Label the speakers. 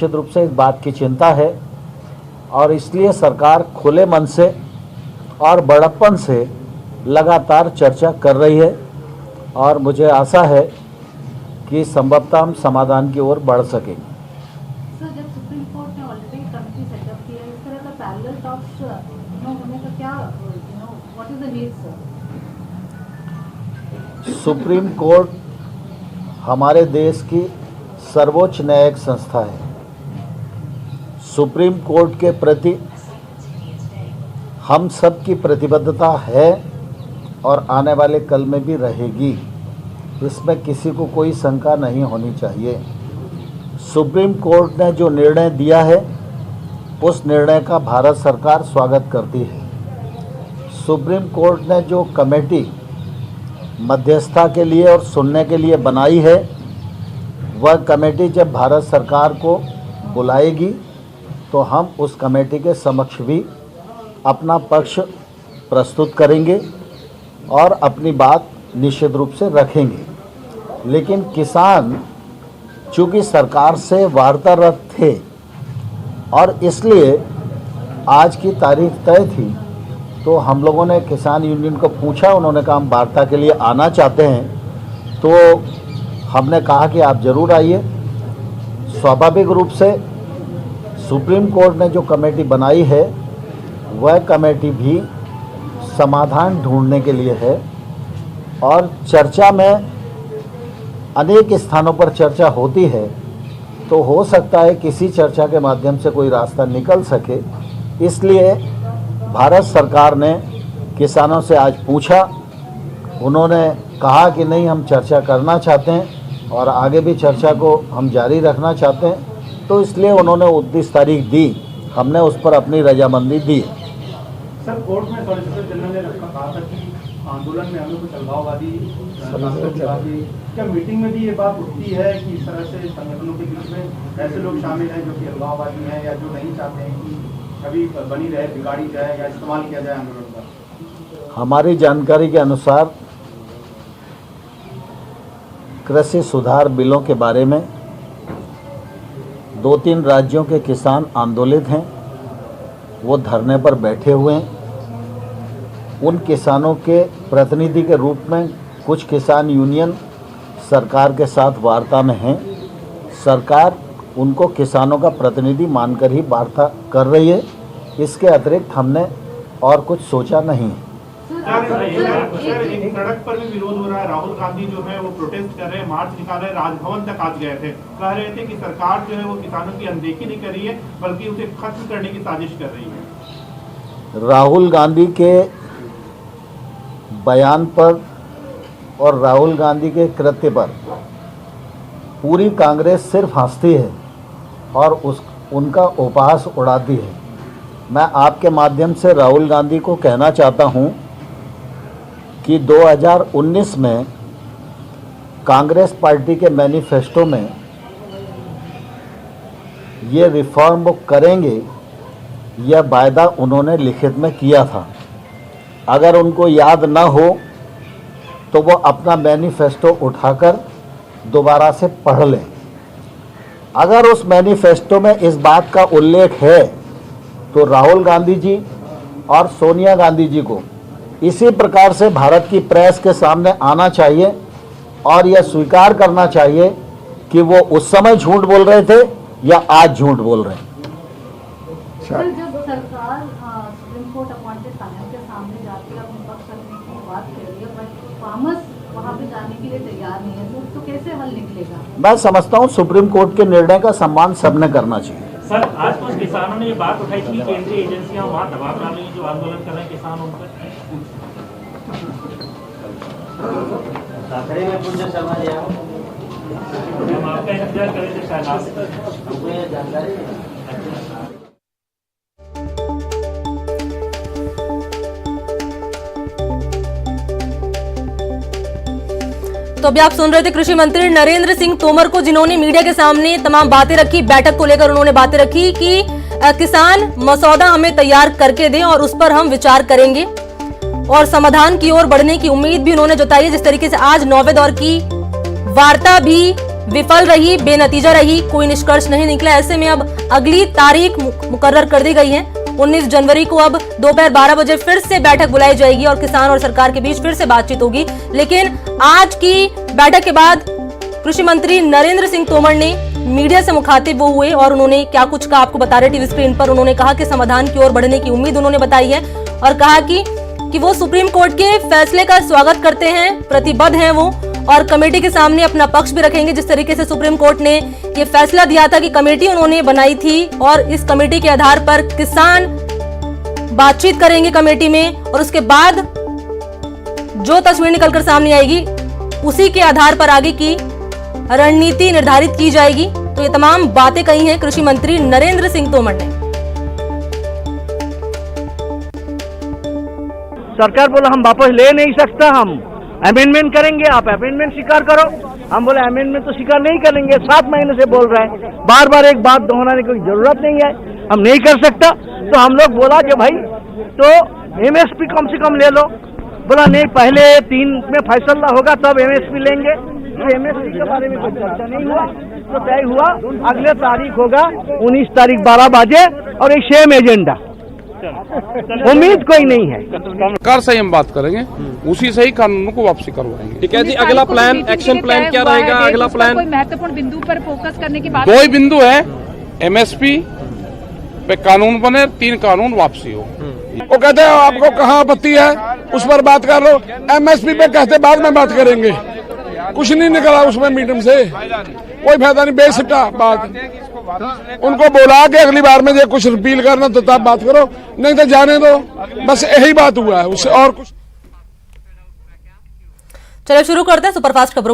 Speaker 1: निश्चित रूप से इस बात की चिंता है और इसलिए सरकार खुले मन से और बड़प्पन से लगातार चर्चा कर रही है और मुझे आशा है कि संभवतः हम समाधान की ओर बढ़ सकेंगे।
Speaker 2: सर, जब सुप्रीम कोर्ट ने ऑलरेडी कमेटी सेटअप की है, इस तरह का पैरेलल टॉक्स होने का क्या what is the need sir?
Speaker 1: Supreme court हमारे देश की सर्वोच्च न्यायिक संस्था है। सुप्रीम कोर्ट के प्रति हम सब की प्रतिबद्धता है और आने वाले कल में भी रहेगी, इसमें किसी को कोई शंका नहीं होनी चाहिए। सुप्रीम कोर्ट ने जो निर्णय दिया है उस निर्णय का भारत सरकार स्वागत करती है। सुप्रीम कोर्ट ने जो कमेटी मध्यस्थता के लिए और सुनने के लिए बनाई है, वह कमेटी जब भारत सरकार को बुलाएगी तो हम उस कमेटी के समक्ष भी अपना पक्ष प्रस्तुत करेंगे और अपनी बात निश्चित रूप से रखेंगे। लेकिन किसान चूँकि सरकार से वार्तारत थे और इसलिए आज की तारीख तय थी, तो हम लोगों ने किसान यूनियन को पूछा, उन्होंने कहा हम वार्ता के लिए आना चाहते हैं। तो हमने कहा कि आप ज़रूर आइए। स्वाभाविक रूप से सुप्रीम कोर्ट ने जो कमेटी बनाई है वह कमेटी भी समाधान ढूंढने के लिए है और चर्चा में अनेक स्थानों पर चर्चा होती है, तो हो सकता है किसी चर्चा के माध्यम से कोई रास्ता निकल सके। इसलिए भारत सरकार ने किसानों से आज पूछा, उन्होंने कहा कि नहीं हम चर्चा करना चाहते हैं और आगे भी चर्चा को हम जारी रखना चाहते हैं, तो इसलिए उन्होंने 29 तारीख दी, हमने उस पर अपनी रजामंदी दी।
Speaker 3: सर, कोर्ट में सॉलिसिटर जनरल ने कहा था कि आंदोलन में हम लोग कुछ अलगाववादी क्या मीटिंग में भी ये बात उठती है कि इस तरह से संगठनों के बीच में ऐसे लोग शामिल हैं जो कि अलगाववादी हैं या जो नहीं चाहते हैं कि अभी बनी रहे, बिगाड़ी जाए या इस्तेमाल किया जाए आंदोलन का? हमारी
Speaker 1: जानकारी के अनुसार कृषि सुधार बिलों के बारे में 2-3 राज्यों के किसान आंदोलित हैं, वो धरने पर बैठे हुए हैं। उन किसानों के प्रतिनिधि के रूप में कुछ किसान यूनियन सरकार के साथ वार्ता में हैं। सरकार उनको किसानों का प्रतिनिधि मानकर ही वार्ता कर रही है। इसके अतिरिक्त हमने और कुछ सोचा नहीं है।
Speaker 3: एक सड़क पर भी विरोध हो रहा है, राहुल गांधी जो है वो प्रोटेस्ट कर रहे हैं, मार्च निकाल रहे हैं, राजभवन तक आज गए थे, कह रहे थे कि सरकार जो है वो किसानों की अनदेखी नहीं कर रही है बल्कि उसे खत्म करने की साजिश कर रही है।
Speaker 1: राहुल गांधी के बयान पर और राहुल गांधी के कृत्य पर पूरी कांग्रेस सिर्फ हंसती है और उनका उपहास उड़ाती है। मैं आपके माध्यम से राहुल गांधी को कहना चाहता हूं कि 2019 में कांग्रेस पार्टी के मैनिफेस्टो में ये रिफॉर्म वो करेंगे, यह वायदा उन्होंने लिखित में किया था। अगर उनको याद न हो तो वो अपना मैनिफेस्टो उठाकर दोबारा से पढ़ लें। अगर उस मैनिफेस्टो में इस बात का उल्लेख है तो राहुल गांधी जी और सोनिया गांधी जी को इसी प्रकार से भारत की प्रेस के सामने आना चाहिए और यह स्वीकार करना चाहिए कि वो उस समय झूठ बोल रहे थे या आज झूठ बोल रहे हैं।
Speaker 2: सर, जब सरकार सुप्रीम कोर्ट अपॉइंटेड पैनल के सामने जाती है, अपने पक्ष रखने की बात कर रही है, बट फार्मर्स वहाँ पे जाने के लिए तैयार नहीं है, तो कैसे हल निकलेगा? मैं
Speaker 1: समझता हूँ सुप्रीम कोर्ट के निर्णय का सम्मान सबने करना चाहिए।
Speaker 4: सर, आज कुछ किसानों ने ये बात उठाई थी कि केंद्रीय एजेंसियां वहाँ दबाव डाल रही हैं, जो आंदोलन कर रहे हैं किसान उन पर। हम आपका इंतजार करेंगे शायद जानकारी।
Speaker 5: तो अभी आप सुन रहे थे कृषि मंत्री नरेंद्र सिंह तोमर को, जिन्होंने मीडिया के सामने तमाम बातें रखी। बैठक को लेकर उन्होंने बातें रखी कि किसान मसौदा हमें तैयार करके दें और उस पर हम विचार करेंगे और समाधान की ओर बढ़ने की उम्मीद भी उन्होंने जताई है। जिस तरीके से आज 9वें दौर की वार्ता भी विफल रही, बेनतीजा रही, कोई निष्कर्ष नहीं निकला। ऐसे में अब अगली तारीख मुकर्रर कर दी गई है। 19 जनवरी को अब दोपहर 12 बजे फिर से बैठक बुलाई जाएगी और किसान और सरकार के बीच फिर से बातचीत होगी। लेकिन आज की बैठक के बाद कृषि मंत्री नरेंद्र सिंह तोमर ने मीडिया से मुखातिब हुए और उन्होंने क्या कुछ कहा आपको बता रहे टीवी स्क्रीन पर। उन्होंने कहा कि समाधान की ओर बढ़ने की उम्मीद उन्होंने बताई है और कहा कि वो सुप्रीम कोर्ट के फैसले का स्वागत करते हैं, प्रतिबद्ध हैं वो, और कमेटी के सामने अपना पक्ष भी रखेंगे। जिस तरीके से सुप्रीम कोर्ट ने ये फैसला दिया था कि कमेटी उन्होंने बनाई थी और इस कमेटी के आधार पर किसान बातचीत करेंगे कमेटी में और उसके बाद जो तस्वीर निकलकर सामने आएगी उसी के आधार पर आगे की रणनीति निर्धारित की जाएगी। तो ये तमाम बातें कही हैं कृषि मंत्री नरेंद्र सिंह तोमर ने।
Speaker 6: सरकार बोला हम वापस ले नहीं सकता, हम अमेंडमेंट करेंगे, आप अमेंडमेंट स्वीकार करो। हम बोले अमेंडमेंट तो स्वीकार नहीं करेंगे, 7 महीने से बोल रहे हैं, बार बार एक बात दोहराने की जरूरत नहीं है, हम नहीं कर सकता। तो हम लोग बोला कि भाई तो एमएसपी कम से कम ले लो। बोला नहीं, पहले 3 में फैसला होगा तब एमएसपी लेंगे। तो एमएसपी के बारे में कोई चर्चा नहीं हुआ, तो तय हुआ अगले तारीख होगा 19 तारीख 12 बजे और एक सेम एजेंडा। उम्मीद कोई नहीं है,
Speaker 7: सरकार से हम बात करेंगे, उसी से ही कानूनों को वापसी करवाएंगे।
Speaker 8: ठीक है जी, अगला प्लान, एक्शन प्लान क्या रहेगा? अगला प्लान
Speaker 9: कोई महत्वपूर्ण बिंदु पर फोकस करने की बात?
Speaker 7: 2 ही बिंदु है, एमएसपी पे कानून बने, 3 कानून वापसी हो।
Speaker 10: वो कहते हैं आपको कहाँ आपत्ति है, उस पर बात कर लो। एमएसपी पे कहते बाद में बात करेंगे, कुछ नहीं निकला उसमें मीटिंग से, कोई फायदा नहीं, बेसिक्का बात। उनको बोला कि अगली बार में कुछ रिपील करना तो तब बात करो, नहीं तो जाने दो। बस यही बात हुआ है, उससे और कुछ।
Speaker 5: चलिए शुरू करते हैं सुपरफास्ट खबरों को।